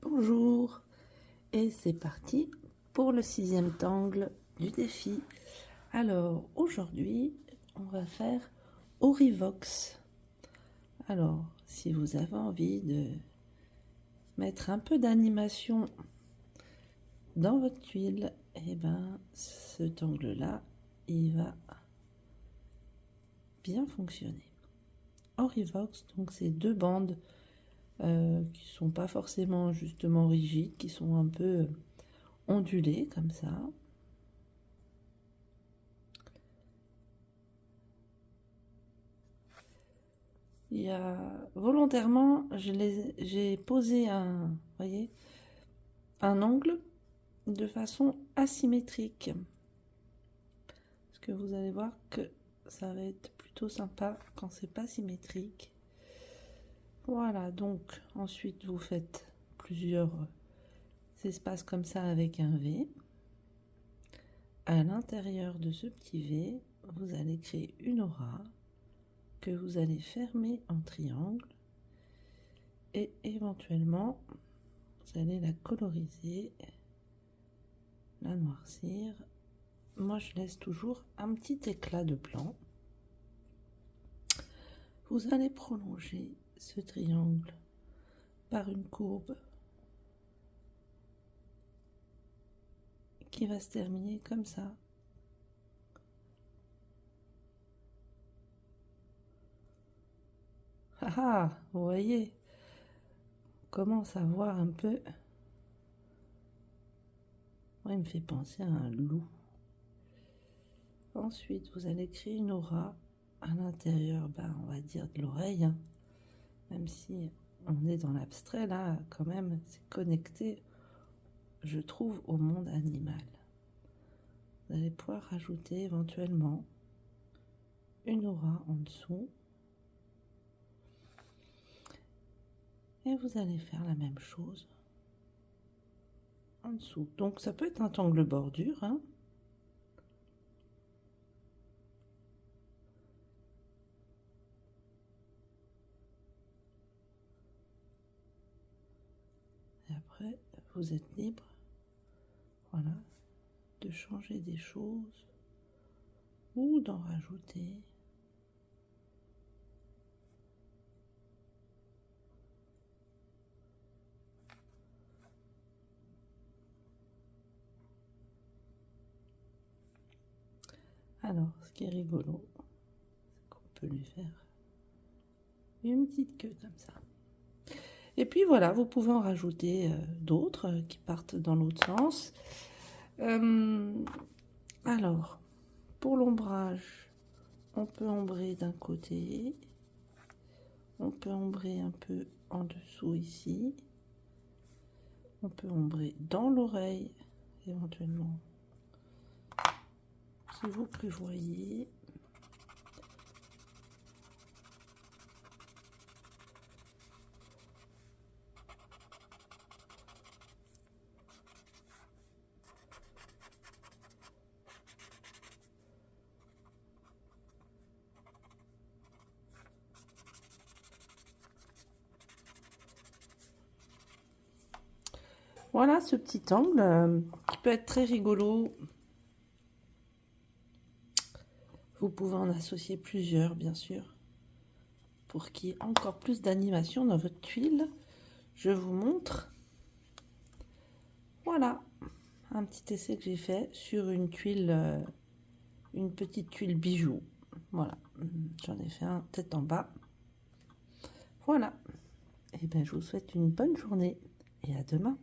Bonjour, et c'est parti pour le 6e angle du défi. Alors aujourd'hui on va faire Aurivox. Alors si vous avez envie de mettre un peu d'animation dans votre tuile, et ben cet angle là il va bien fonctionner. Aurivox, donc c'est deux bandes qui sont pas forcément justement rigides, qui sont un peu ondulées comme ça. Il y a volontairement, j'ai posé voyez, un angle de façon asymétrique, parce que vous allez voir que ça va être plutôt sympa quand c'est pas symétrique. Voilà, donc ensuite vous faites plusieurs espaces comme ça avec un V. À l'intérieur de ce petit V, vous allez créer une aura que vous allez fermer en triangle et éventuellement vous allez la coloriser, la noircir. Moi je laisse toujours un petit éclat de blanc. Vous allez prolonger ce triangle par une courbe qui va se terminer comme ça. Ah, vous voyez, on commence à voir un peu. Moi, il me fait penser à un loup. Ensuite, vous allez créer une aura à l'intérieur, on va dire de l'oreille, hein. Même si on est dans l'abstrait, là, quand même, c'est connecté, je trouve, au monde animal. Vous allez pouvoir rajouter éventuellement une aura en dessous. Et vous allez faire la même chose en dessous. Donc ça peut être un angle bordure, hein. Et après, vous êtes libre, voilà, de changer des choses ou d'en rajouter. Alors, ce qui est rigolo, c'est qu'on peut lui faire une petite queue comme ça. Et puis voilà, vous pouvez en rajouter d'autres qui partent dans l'autre sens. Alors, pour l'ombrage, on peut ombrer d'un côté, on peut ombrer un peu en dessous ici, on peut ombrer dans l'oreille éventuellement, si vous prévoyez. Voilà ce petit angle qui peut être très rigolo. Vous pouvez en associer plusieurs, bien sûr, pour qu'il y ait encore plus d'animation dans votre tuile. Je vous montre. Voilà, un petit essai que j'ai fait sur une tuile, une petite tuile bijou. Voilà, j'en ai fait un tête en bas. Voilà. Et bien, je vous souhaite une bonne journée et à demain.